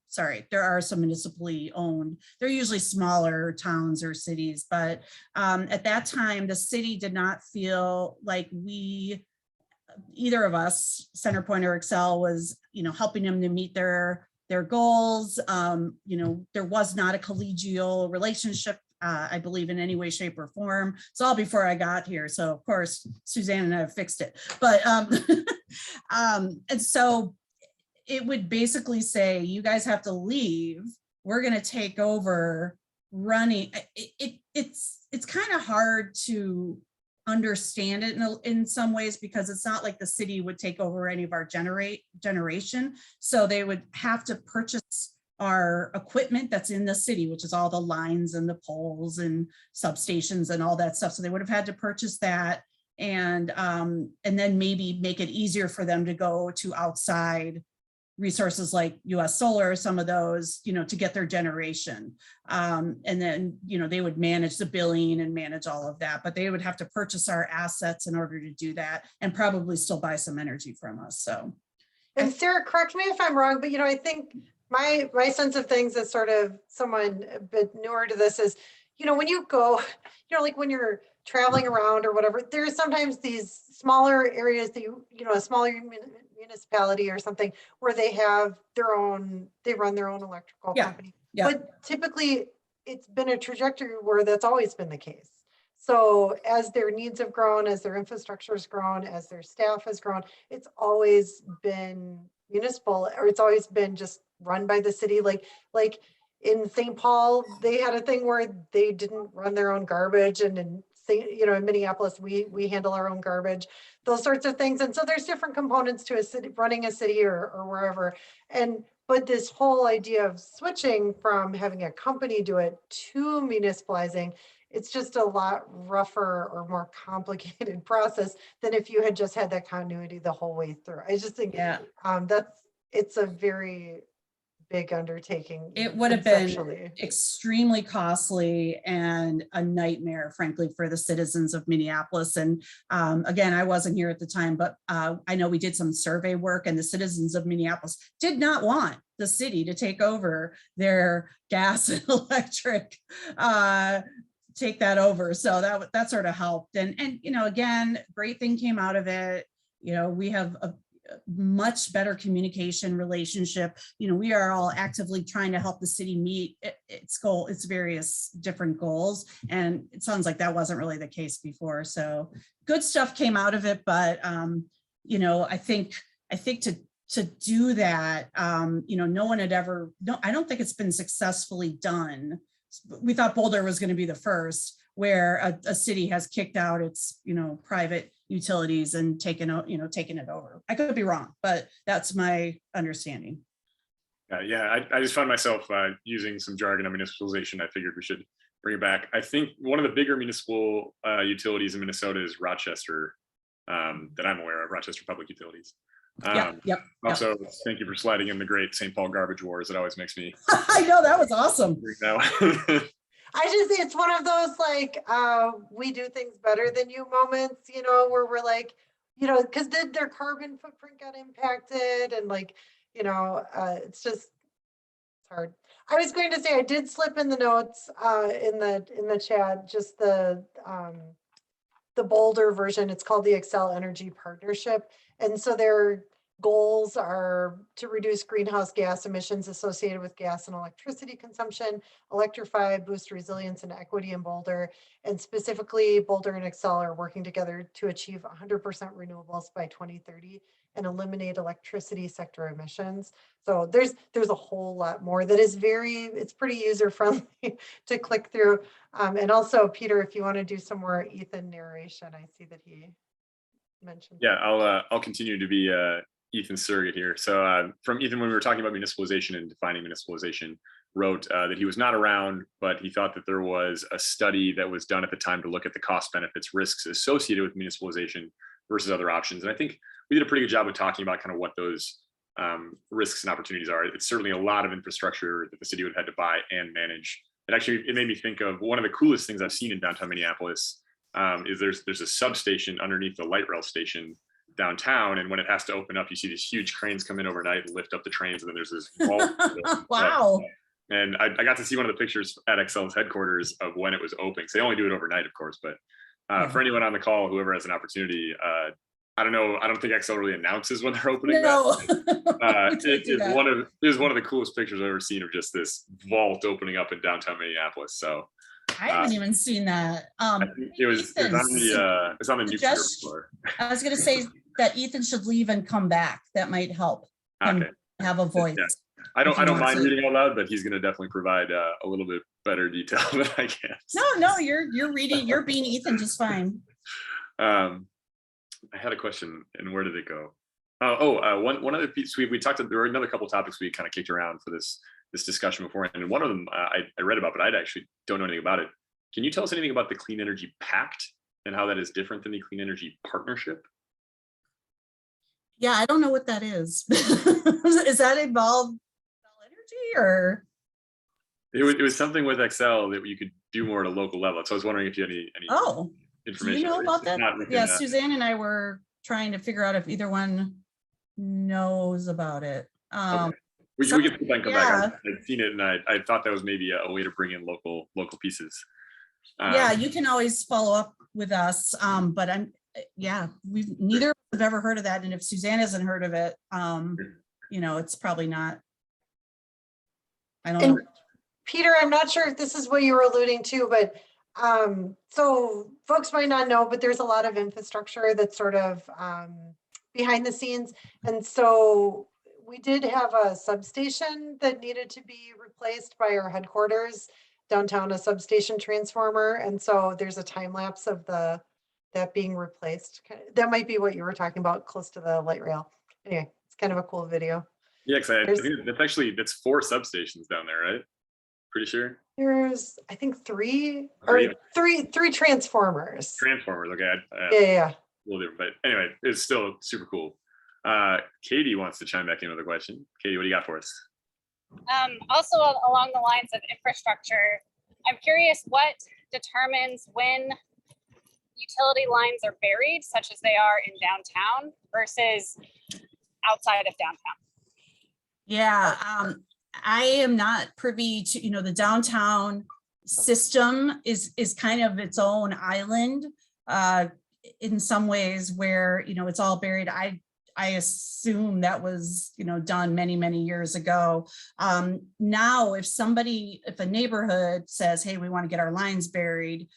municipally owned. They're usually smaller towns or cities, but at that time, the city did not feel like either of us, CenterPoint or Xcel, was, helping them to meet their goals. There was not a collegial relationship, I believe, in any way, shape, or form. It's all before I got here. So of course, Suzanne and I have fixed it. But and so it would basically say, you guys have to leave. We're going to take over running. It's kind of hard to understand it in some ways, because it's not like the city would take over any of our generation. So they would have to purchase our equipment that's in the city, which is all the lines and the poles and substations and all that stuff. So they would have had to purchase that, and then maybe make it easier for them to go to outside resources like US Solar, some of those, to get their generation. And then, they would manage the billing and manage all of that, but they would have to purchase our assets in order to do that, and probably still buy some energy from us. So. And Sara, correct me if I'm wrong, but I think my sense of things as sort of someone a bit newer to this is, when you go, like when you're traveling around or whatever, there's sometimes these smaller areas that a smaller municipality or something where they run their own electrical company. Yeah. But typically it's been a trajectory where that's always been the case. So as their needs have grown, as their infrastructure has grown, as their staff has grown, it's always been municipal, or it's always been just run by the city. Like in St. Paul, they had a thing where they didn't run their own garbage, and in Minneapolis, we handle our own garbage, those sorts of things. And so there's different components to a city, running a city or wherever. But this whole idea of switching from having a company do it to municipalizing, it's just a lot rougher or more complicated process than if you had just had that continuity the whole way through. I just think it's a very big undertaking. It would have been extremely costly and a nightmare, frankly, for the citizens of Minneapolis. And again, I wasn't here at the time, but I know we did some survey work, and the citizens of Minneapolis did not want the city to take over their gas and electric, take that over. So that sort of helped. And again, great thing came out of it. We have a much better communication relationship. We are all actively trying to help the city meet its various different goals. And it sounds like that wasn't really the case before. So good stuff came out of it. But, I think to do that, no one had ever, I don't think it's been successfully done we thought Boulder was going to be the first, where a city has kicked out its, private utilities and taken it over. I could be wrong, but that's my understanding. Yeah, I just found myself using some jargon on municipalization. I figured we should bring it back. I think one of the bigger municipal utilities in Minnesota is Rochester, that I'm aware of, Rochester Public Utilities. Yep. Also, thank you for sliding in the great St. Paul garbage wars. It always makes me. I know, that was awesome. It's one of those like, we do things better than you moments, where we're like, because their carbon footprint got impacted and like, it's hard. I was going to say, I did slip in the notes in the chat, just the Boulder version. It's called the Xcel Energy Partnership. And so their goals are to reduce greenhouse gas emissions associated with gas and electricity consumption, electrify, boost resilience and equity in Boulder. And specifically, Boulder and Xcel are working together to achieve 100% renewables by 2030 and eliminate electricity sector emissions. So there's a whole lot more that is it's pretty user friendly to click through. And also, Peter, if you want to do some more Ethan narration, I see that he mentioned. Yeah, I'll continue to be Ethan's surrogate here. So from Ethan, when we were talking about municipalization and defining municipalization, wrote that he was not around, but he thought that there was a study that was done at the time to look at the cost benefits risks associated with municipalization versus other options. And I think we did a pretty good job of talking about kind of what those risks and opportunities are. It's certainly a lot of infrastructure that the city would have had to buy and manage. It made me think of one of the coolest things I've seen in downtown Minneapolis is there's a substation underneath the light rail station downtown, and when it has to open up, you see these huge cranes come in overnight and lift up the trains, and then there's this vault. Wow. And I got to see one of the pictures at Xcel's headquarters of when it was opening. So they only do it overnight, of course, but for anyone on the call, whoever has an opportunity, I don't know. I don't think Xcel really announces when they're opening. No. It is one of the coolest pictures I've ever seen of just this vault opening up in downtown Minneapolis. So I haven't even seen that. I think it was on the nuclear floor. I was going to say that Ethan should leave and come back. That might help him have a voice. Yeah. I don't mind reading out loud, but he's going to definitely provide a little bit better detail than I can. No, you're reading. You're being Ethan just fine. I had a question, and where did it go? One other piece we talked about. There were another couple of topics we kind of kicked around for this discussion before, and one of them I read about, but I actually don't know anything about it. Can you tell us anything about the Clean Energy Pact and how that is different than the Clean Energy Partnership? Yeah, I don't know what that is. Is that involved energy or? It was something with Xcel that you could do more at a local level. So I was wondering if you had any information. Do you know about that? Yeah, that. Suzanne and I were trying to figure out if either one knows about it. Okay. We can put that and come back. I'd seen it, and I thought that was maybe a way to bring in local pieces. Yeah, you can always follow up with us. But we've neither of us have ever heard of that, and if Suzanne hasn't heard of it, it's probably not. I don't know. Peter, I'm not sure if this is what you were alluding to, but so folks might not know, but there's a lot of infrastructure that's sort of behind the scenes, and so we did have a substation that needed to be replaced by our headquarters downtown, a substation transformer. And so there's a time lapse of that being replaced. That might be what you were talking about, close to the light rail. Anyway, it's kind of a cool video. Yeah, because that's 4 substations down there, right? Pretty sure. There's, I think, three transformers. Transformers, okay. Yeah. A little different, but anyway, it's still super cool. Katie wants to chime back in with a question. Katie, what do you got for us? Also along the lines of infrastructure, I'm curious what determines when utility lines are buried, such as they are in downtown, versus outside of downtown. Yeah, I am not privy to, the downtown system is kind of its own island in some ways where, it's all buried. I assume that was, done many, many years ago. Now, if a neighborhood says, hey, we want to get our lines buried,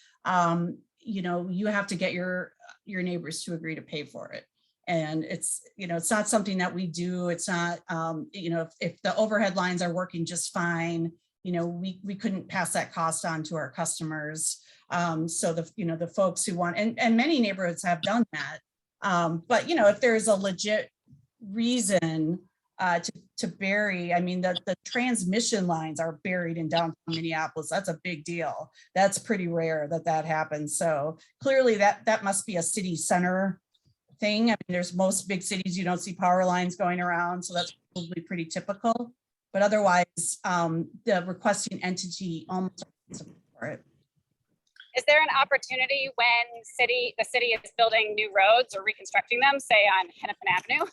you have to get your neighbors to agree to pay for it. And it's not something that we do. It's not, if the overhead lines are working just fine, we couldn't pass that cost on to our customers. So the folks who want, and many neighborhoods have done that. But if there's a legit reason to bury, I mean, the transmission lines are buried in downtown Minneapolis. That's a big deal. That's pretty rare that happens. So clearly that must be a city center thing. I mean, there's most big cities, you don't see power lines going around. So that's probably pretty typical. But otherwise, the requesting entity almost for it. Is there an opportunity when the city is building new roads or reconstructing them, say on Hennepin Avenue,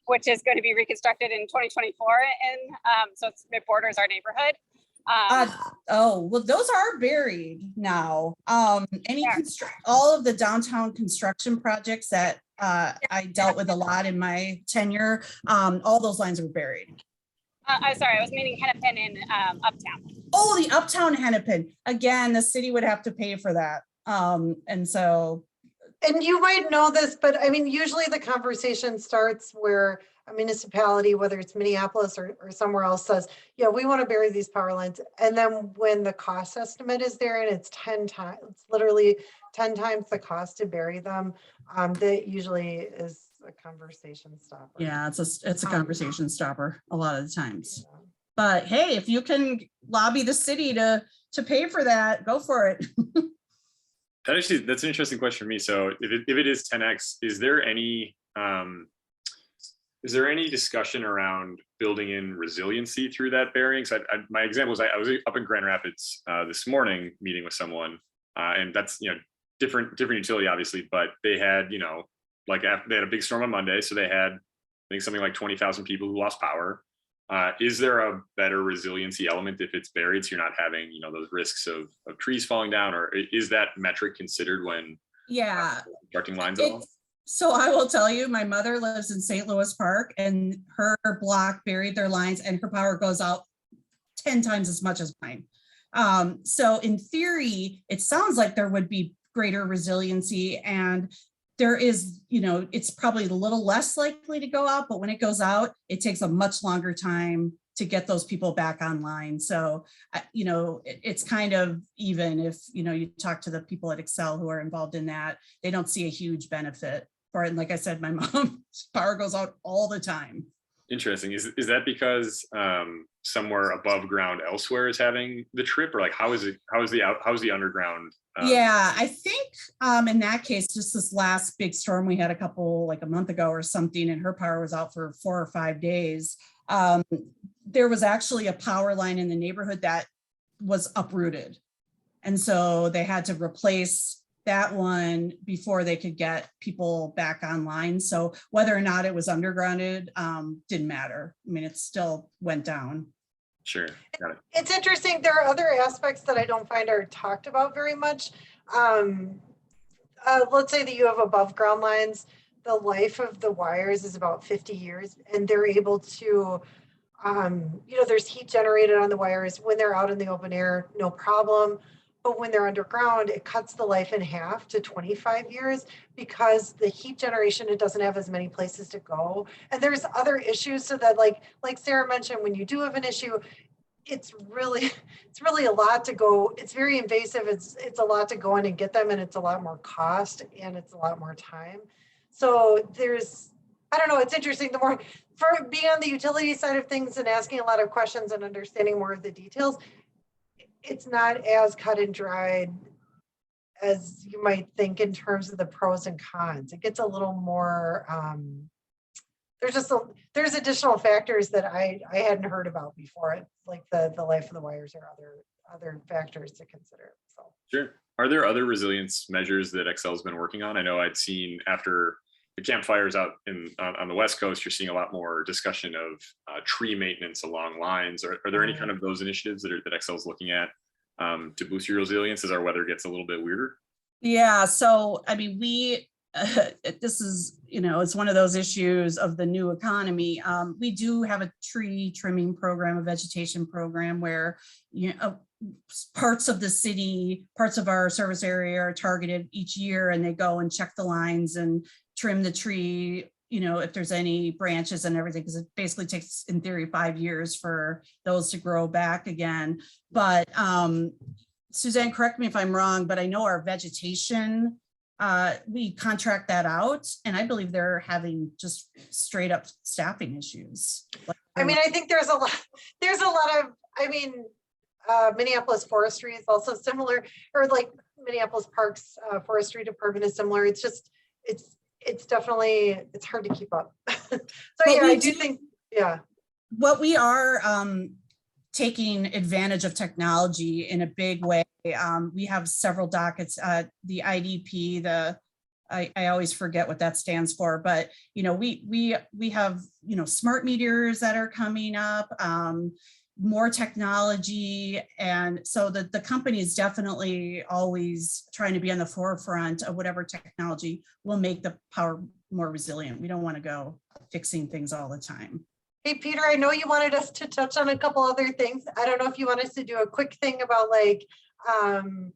which is going to be reconstructed in 2024, and so it borders our neighborhood? Well, those are buried now. All of the downtown construction projects that I dealt with a lot in my tenure, all those lines were buried. I'm sorry, I was meaning Hennepin in Uptown. Oh, the Uptown Hennepin. Again, the city would have to pay for that. And you might know this, but I mean, usually the conversation starts where a municipality, whether it's Minneapolis or somewhere else, says, yeah, we want to bury these power lines. And then when the cost estimate is there and it's 10 times, it's literally 10 times the cost to bury them, that usually is a conversation stopper. Yeah, it's a conversation stopper a lot of the times. Yeah. But hey, if you can lobby the city to pay for that, go for it. That's an interesting question for me. So if it is 10x, is there any discussion around building in resiliency through that burying? So my example was I was up in Grand Rapids this morning meeting with someone, and that's different utility obviously, but they had they had a big storm on Monday, so they had I think something like 20,000 people who lost power. Is there a better resiliency element if it's buried, so you're not having those risks of trees falling down, or is that metric considered when constructing lines at all? So I will tell you, my mother lives in St. Louis Park, and her block buried their lines, and her power goes out 10 times as much as mine. So in theory, it sounds like there would be greater resiliency, and there is, it's probably a little less likely to go out, but when it goes out, it takes a much longer time to get those people back online. So, it's kind of even if, you talk to the people at Xcel who are involved in that, they don't see a huge benefit for it. And like I said, my mom's power goes out all the time. Interesting. Is that because somewhere above ground elsewhere is having the trip, or like how's the underground? Yeah, I think in that case, just this last big storm we had a month ago or something, and her power was out for 4 or 5 days. There was actually a power line in the neighborhood that was uprooted. And so they had to replace that one before they could get people back online. So whether or not it was undergrounded didn't matter. I mean, it still went down. Sure. Got it. It's interesting. There are other aspects that I don't find are talked about very much. Let's say that you have above ground lines. The life of the wires is about 50 years, and they're able to, there's heat generated on the wires when they're out in the open air, no problem. But when they're underground, it cuts the life in half to 25 years because the heat generation, it doesn't have as many places to go. And there's other issues, so that like Sara mentioned, when you do have an issue, it's really a lot to go. It's very invasive. It's a lot to go in and get them, and it's a lot more cost and it's a lot more time. So I don't know, it's interesting. The more for being on the utility side of things and asking a lot of questions and understanding more of the details, it's not as cut and dried as you might think in terms of the pros and cons. It gets a little more, there's additional factors that I hadn't heard about before, like the life of the wires or other factors to consider. So sure. Are there other resilience measures that Xcel's been working on? I know I'd seen after the campfires out on the West Coast, you're seeing a lot more discussion of tree maintenance along lines. Are there any kind of those initiatives that Xcel's looking at to boost your resilience as our weather gets a little bit weirder? Yeah, so I mean, this is, it's one of those issues of the new economy. We do have a tree trimming program, a vegetation program where, parts of the city, parts of our service area are targeted each year, and they go and check the lines and trim the tree if there's any branches and everything, because it basically takes, in theory, 5 years for those to grow back again. But Suzanne, correct me if I'm wrong, but I know our vegetation, we contract that out, and I believe they're having just straight up staffing issues. I mean, I think there's a lot of, I mean, Minneapolis Forestry is also similar, or like Minneapolis Parks Forestry Department is similar. It's just, it's definitely, it's hard to keep up. So yeah, I do think, yeah. What we are taking advantage of technology in a big way. We have several dockets, the IDP, I always forget what that stands for, but we have smart meters that are coming up, more technology, and so the company is definitely always trying to be on the forefront of whatever technology will make the power more resilient. We don't want to go fixing things all the time. Hey, Peter, I know you wanted us to touch on a couple other things. I don't know if you want us to do a quick thing about like home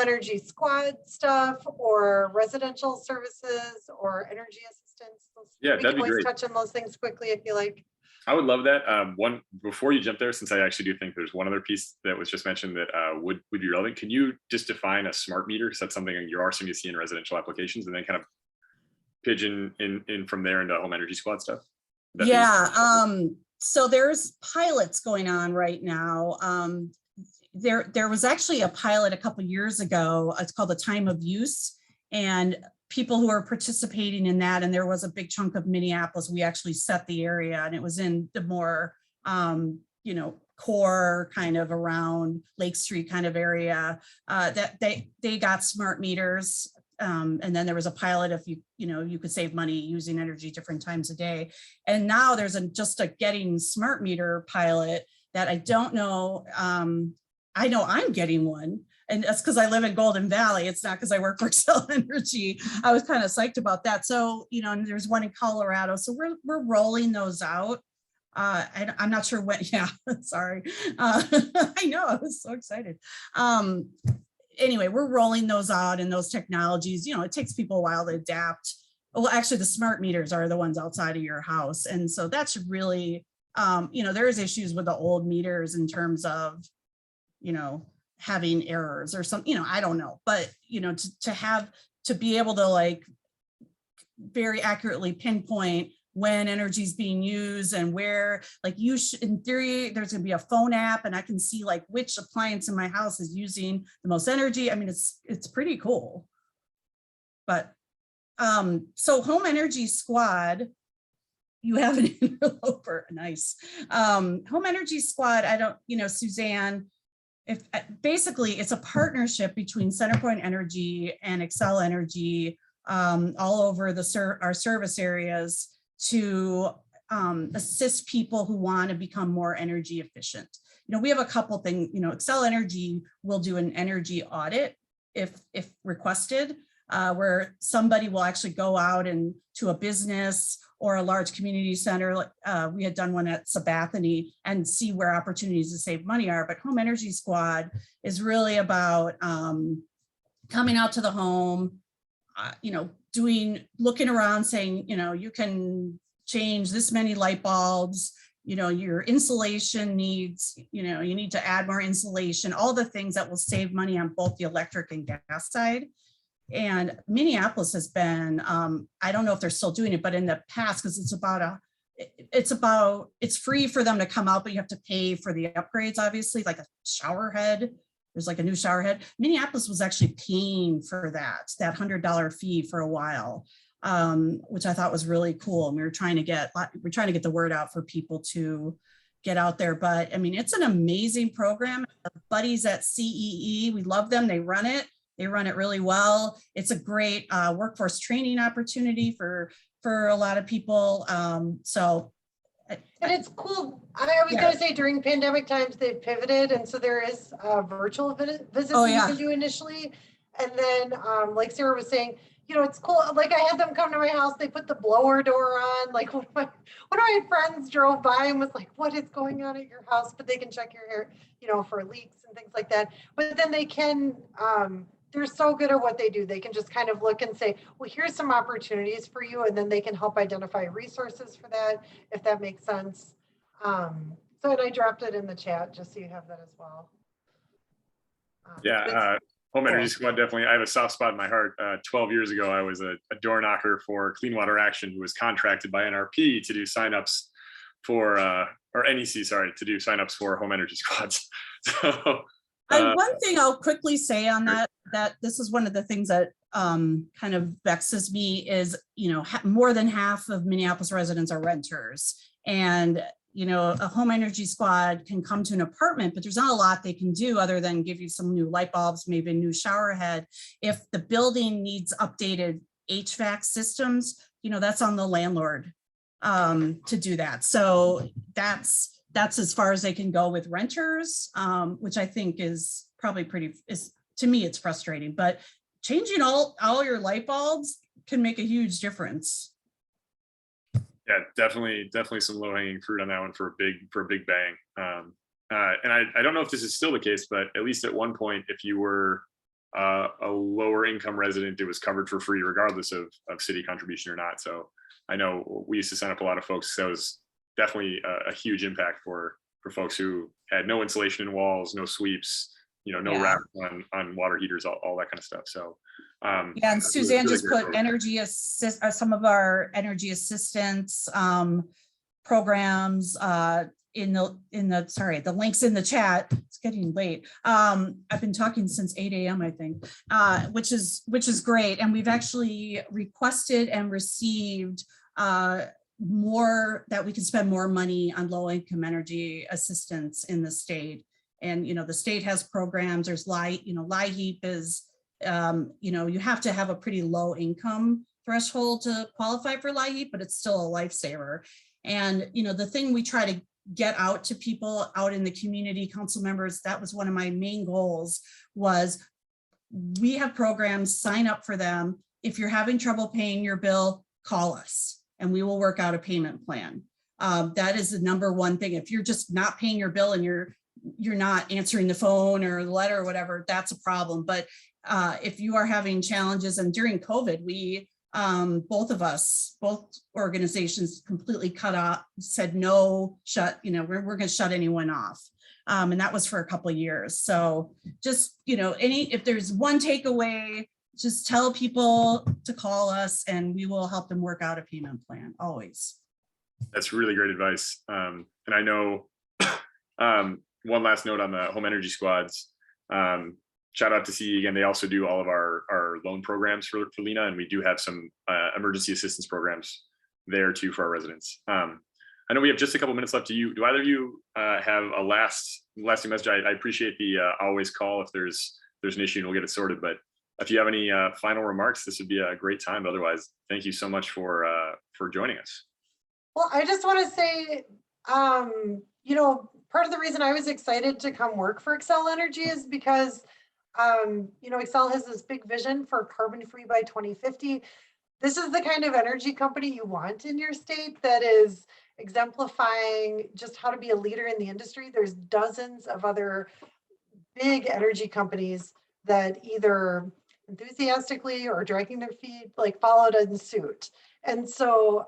energy squad stuff or residential services or energy assistance. Yeah, we that'd can be always great. touch on those things quickly if you like. I would love that. One, before you jump there, since I actually do think there's one other piece that was just mentioned that would be relevant. Can you just define a smart meter? Because that's something you are seeing to see in residential applications, and then kind of pigeon in from there into home energy squad stuff. Yeah. So there's pilots going on right now. There was actually a pilot a couple of years ago. It's called the time of use, and people who are participating in that, and there was a big chunk of Minneapolis. We actually set the area, and it was in the more core kind of around Lake Street kind of area, that they got smart meters. And then there was a pilot if you could save money using energy different times a day. And now there's just a getting smart meter pilot that I don't know. I know I'm getting one, and that's because I live in Golden Valley. It's not because I work for Xcel Energy. I was kind of psyched about that. So, and there's one in Colorado. So we're rolling those out. I'm not sure when, yeah, sorry. I know, I was so excited. Anyway, we're rolling those out, and those technologies, it takes people a while to adapt. Well, actually the smart meters are the ones outside of your house. And so that's really, there's issues with the old meters in terms of, having errors or something, I don't know, but, to be able to like very accurately pinpoint when energy is being used and where, like in theory, there's going to be a phone app and I can see like which appliance in my house is using the most energy. I mean, it's pretty cool. But so home energy squad, you have an interloper, nice. Home energy squad, Suzanne, basically it's a partnership between CenterPoint Energy and Xcel Energy all over our service areas to assist people who want to become more energy efficient. We have a couple things, Xcel Energy will do an energy audit if requested, where somebody will actually go out and to a business or a large community center. We had done one at Sabathany and see where opportunities to save money are. But Home Energy Squad is really about coming out to the home, looking around saying, you can change this many light bulbs, your insulation needs, you need to add more insulation, all the things that will save money on both the electric and gas side. And Minneapolis has been, I don't know if they're still doing it, but in the past, because it's free for them to come out, but you have to pay for the upgrades, obviously, like a shower head. There's like a new shower head. Minneapolis was actually paying for that $100 fee for a while, which I thought was really cool. And we're trying to get the word out for people to get out there. But I mean, it's an amazing program. Our buddies at CEE, we love them. They run it really well. It's a great workforce training opportunity for a lot of people. And it's cool. I was going to say during pandemic times, they've pivoted. And so there is virtual visits you can do initially. And then like Sara was saying, it's cool. Like I had them come to my house. They put the blower door on. Like one of my friends drove by and was like, what is going on at your house? But they can check your hair, for leaks and things like that. But then they can they're so good at what they do. They can just kind of look and say, well, here's some opportunities for you. And then they can help identify resources for that, if that makes sense. So, and I dropped it in the chat just so you have that as well. Home Energy Squad, definitely. I have a soft spot in my heart. 12 years ago, I was a door knocker for Clean Water Action, who was contracted by NRP to do signups for, or NEC, sorry, to do signups for home energy squads. So, and one thing I'll quickly say on that this is one of the things that kind of vexes me is, you know, more than half of Minneapolis residents are renters. And you know, a home energy squad can come to an apartment, but there's not a lot they can do other than give you some new light bulbs, maybe a new shower head. If the building needs updated HVAC systems, you know, that's on the landlord to do that. So that's as far as they can go with renters, which I think is probably to me, it's frustrating, but changing all your light bulbs can make a huge difference. Yeah, definitely some low hanging fruit on that one for a big bang. And I don't know if this is still the case, but at least at one point, if you were a lower income resident, it was covered for free regardless of city contribution or not. So I know we used to sign up a lot of folks. So it was definitely a huge impact for folks who had no insulation in walls, no sweeps, you know, no wrap on water heaters, all that kind of stuff. So yeah, and Suzanne really just put some of our energy assistance programs in the links in the chat. It's getting late. I've been talking since 8 a.m. I think, which is great. And we've actually requested and received more, that we can spend more money on low income energy assistance in the state. And you know, the state has programs. There's LHEAP is, you know, you have to have a pretty low income threshold to qualify for LHEAP, but it's still a lifesaver. And, you know, the thing we try to get out to people out in the community, council members, that was one of my main goals, was we have programs, sign up for them. If you're having trouble paying your bill, call us and we will work out a payment plan. That is the number one thing. If you're just not paying your bill and you're not answering the phone or the letter or whatever, that's a problem. But if you are having challenges, and during COVID, we, both organizations completely cut off, said no, we're going to shut anyone off. And that was for a couple of years. So just, you know, if there's one takeaway, just tell people to call us and we will help them work out a payment plan, always. That's really great advice. And I know one last note on the home energy squads. Shout out to CE again. They also do all of our loan programs for LHENA, and we do have some emergency assistance programs there too for our residents. I know we have just a couple minutes left. Do either of you have a lasting message? I appreciate the always call if there's an issue and we'll get it sorted. But if you have any final remarks, this would be a great time. But otherwise, thank you so much for joining us. Well, I just want to say, you know, part of the reason I was excited to come work for Xcel Energy is because, you know, Xcel has this big vision for carbon free by 2050. This is the kind of energy company you want in your state that is exemplifying just how to be a leader in the industry. There's dozens of other big energy companies that either enthusiastically or dragging their feet like followed in suit. And so,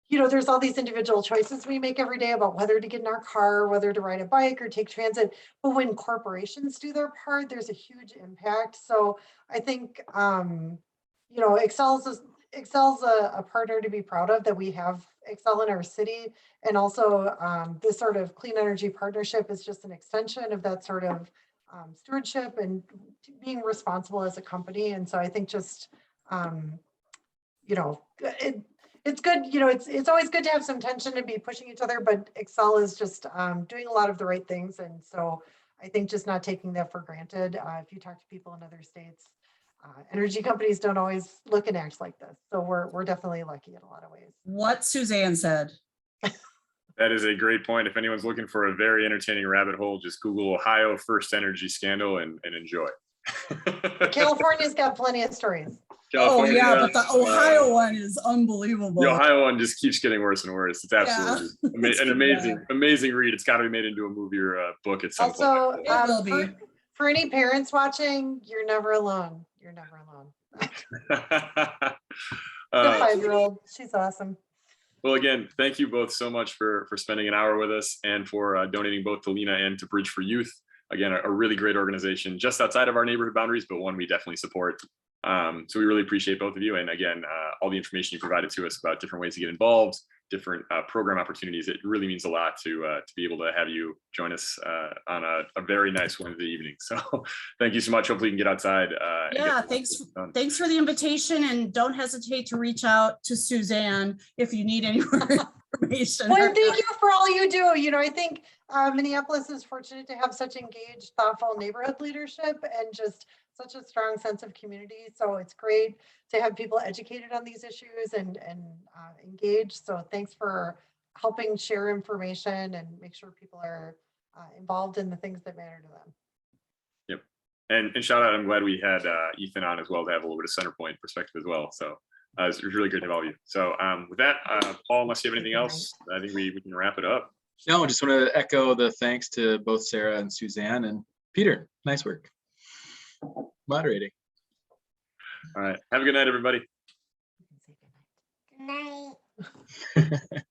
you know, there's all these individual choices we make every day about whether to get in our car, whether to ride a bike or take transit. But when corporations do their part, there's a huge impact. So I think, you know, Xcel's a partner to be proud of, that we have Xcel in our city. And also this sort of clean energy partnership is just an extension of that sort of stewardship and being responsible as a company. And so I think just, you know, it's good, you know, it's always good to have some tension and be pushing each other, but Xcel is just doing a lot of the right things. And so I think just not taking that for granted. If you talk to people in other states, energy companies don't always look and act like this. So we're definitely lucky in a lot of ways. What Suzanne said. That is a great point. If anyone's looking for a very entertaining rabbit hole, just Google Ohio first energy scandal and enjoy. California's got plenty of stories. California, yeah, but the Ohio one is unbelievable. The Ohio one just keeps getting worse and worse. It's absolutely an amazing read. It's got to be made into a movie or a book at some point. Also, for any parents watching, you're never alone. You're never alone. The 5-year-old, she's awesome. Well, again, thank you both so much for spending an hour with us and for donating both to LHENA and to Bridge for Youth. Again, a really great organization just outside of our neighborhood boundaries, but one we definitely support. So we really appreciate both of you. And again, all the information you provided to us about different ways to get involved, different program opportunities. It really means a lot to be able to have you join us on a very nice Wednesday evening. So thank you so much. Hopefully you can get outside. Yeah, thanks for the invitation, and don't hesitate to reach out to Suzanne if you need any more information. Well, thank you for all you do. You know, I think Minneapolis is fortunate to have such engaged, thoughtful neighborhood leadership and just such a strong sense of community. So it's great to have people educated on these issues and engaged. So thanks for helping share information and make sure people are involved in the things that matter to them. Yep. And shout out, I'm glad we had Ethan on as well to have a little bit of CenterPoint perspective as well. So it's really great to have all of you. So with that, Paul, unless you have anything else, I think we can wrap it up. No, I just want to echo the thanks to both Sarah and Suzanne and Peter. Nice work moderating. All right. Have a good night, everybody. Good night.